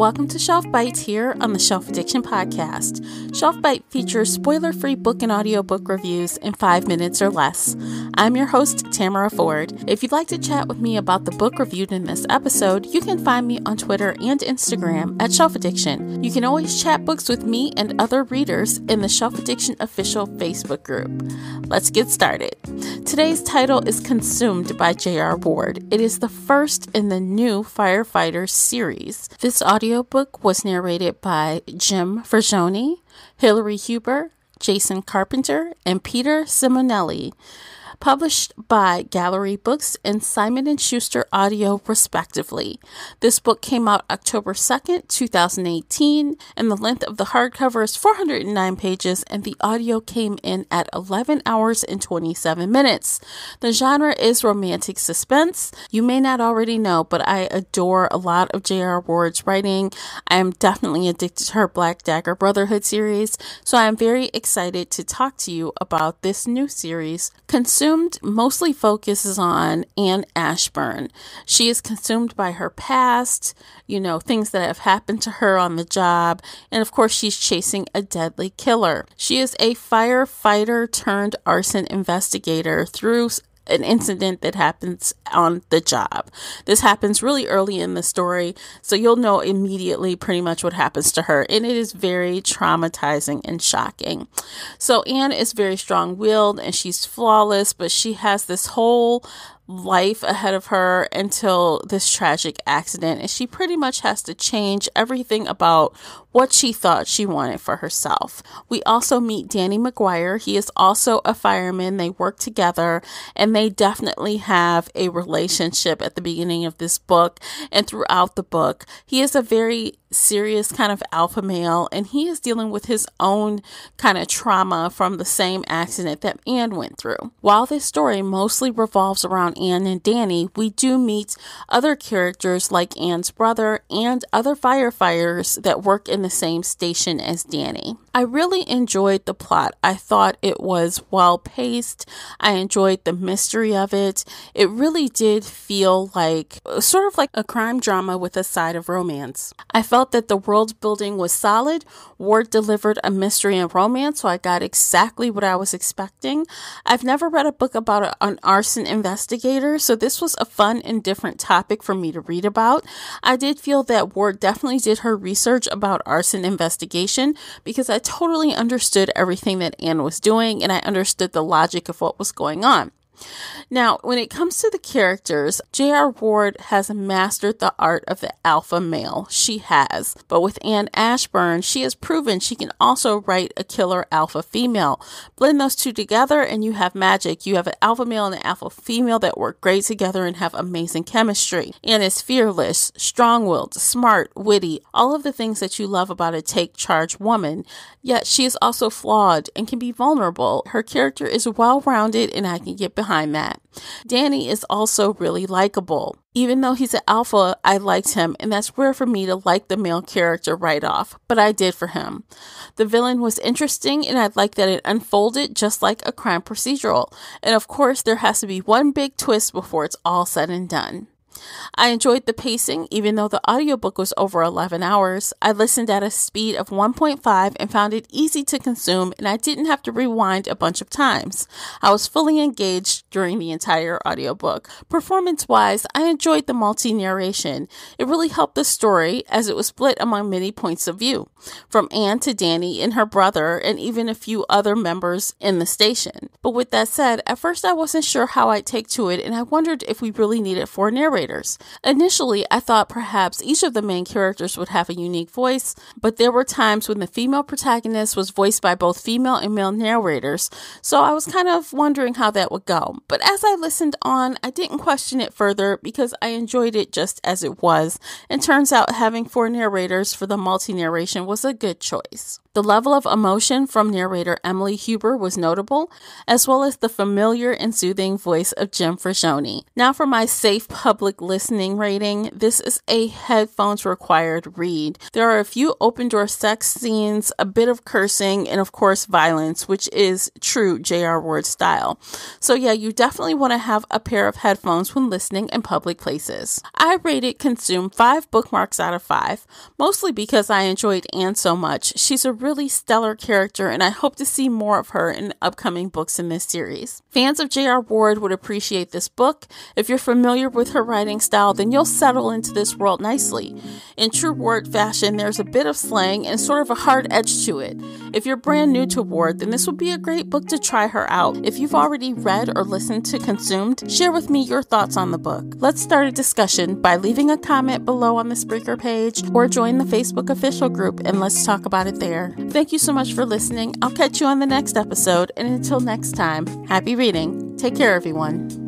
Welcome to Shelf Byte here on the Shelf Addiction Podcast. Shelf Byte features spoiler-free book and audiobook reviews in 5 minutes or less. I'm your host, Tamara Ford. If you'd like to chat with me about the book reviewed in this episode, you can find me on Twitter and Instagram at Shelf Addiction. You can always chat books with me and other readers in the Shelf Addiction official Facebook group. Let's get started. Today's title is Consumed by J.R. Ward. It is the first in the new Firefighters series. This audiobook was narrated by Jim Verjoni, Hillary Huber, Jason Carpenter, and Peter Simonelli. Published by Gallery Books and Simon & Schuster Audio, respectively. This book came out October 2nd, 2018, and the length of the hardcover is 409 pages, and the audio came in at 11 hours and 27 minutes. The genre is romantic suspense. You may not already know, but I adore a lot of J.R. Ward's writing. I am definitely addicted to her Black Dagger Brotherhood series, so I am very excited to talk to you about this new series. Consumed mostly focuses on Anne Ashburn. She is consumed by her past, things that have happened to her on the job, and of course she's chasing a deadly killer. She is a firefighter turned arson investigator through an incident that happens on the job. This happens really early in the story, so you'll know immediately pretty much what happens to her, and it is very traumatizing and shocking. So Anne is very strong-willed and she's flawless, but she has this whole life ahead of her until this tragic accident, and she pretty much has to change everything about what she thought she wanted for herself. We also meet Danny McGuire. He is also a fireman. They work together, and they definitely have a relationship at the beginning of this book and throughout the book. He is a very serious kind of alpha male, and he is dealing with his own kind of trauma from the same accident that Anne went through. While this story mostly revolves around Anne and Danny, we do meet other characters like Anne's brother and other firefighters that work in the same station as Danny. I really enjoyed the plot. I thought it was well paced. I enjoyed the mystery of it. It really did feel like sort of like a crime drama with a side of romance. I felt that the world building was solid. Ward delivered a mystery and romance, so I got exactly what I was expecting. I've never read a book about an arson investigator, so this was a fun and different topic for me to read about. I did feel that Ward definitely did her research about arson investigation because I totally understood everything that Anne was doing, and I understood the logic of what was going on. Now, when it comes to the characters, J.R. Ward has mastered the art of the alpha male. She has. But with Anne Ashburn, she has proven she can also write a killer alpha female. Blend those two together and you have magic. You have an alpha male and an alpha female that work great together and have amazing chemistry. Anne is fearless, strong-willed, smart, witty, all of the things that you love about a take-charge woman. Yet she is also flawed and can be vulnerable. Her character is well-rounded and I can get behind that. Danny is also really likable. Even though he's an alpha, I liked him, and that's rare for me to like the male character right off, but I did for him. The villain was interesting, and I liked that it unfolded just like a crime procedural. And of course, there has to be one big twist before it's all said and done. I enjoyed the pacing, even though the audiobook was over 11 hours. I listened at a speed of 1.5 and found it easy to consume, and I didn't have to rewind a bunch of times. I was fully engaged during the entire audiobook. Performance-wise, I enjoyed the multi-narration. It really helped the story as it was split among many points of view, from Anne to Danny and her brother, and even a few other members in the station. But with that said, at first I wasn't sure how I'd take to it, and I wondered if we really needed 4 narrators. Initially, I thought perhaps each of the main characters would have a unique voice, but there were times when the female protagonist was voiced by both female and male narrators, so I was kind of wondering how that would go. But as I listened on, I didn't question it further because I enjoyed it just as it was, and turns out having 4 narrators for the multi-narration was a good choice. The level of emotion from narrator Emily Huber was notable, as well as the familiar and soothing voice of Jim Frascione. Now for my safe public listening rating, this is a headphones required read. There are a few open door sex scenes, a bit of cursing, and of course violence, which is true J.R. Ward style. So yeah, you definitely want to have a pair of headphones when listening in public places. I rated Consume 5 bookmarks out of 5, mostly because I enjoyed Anne so much. She's a really stellar character, and I hope to see more of her in upcoming books in this series. Fans of J.R. Ward would appreciate this book. If you're familiar with her writing style, then you'll settle into this world nicely. In true Ward fashion, there's a bit of slang and sort of a hard edge to it. If you're brand new to Ward, then this would be a great book to try her out. If you've already read or listened to Consumed, share with me your thoughts on the book. Let's start a discussion by leaving a comment below on the Spreaker page or join the Facebook official group and let's talk about it there. Thank you so much for listening. I'll catch you on the next episode, and until next time, happy reading. Take care, everyone.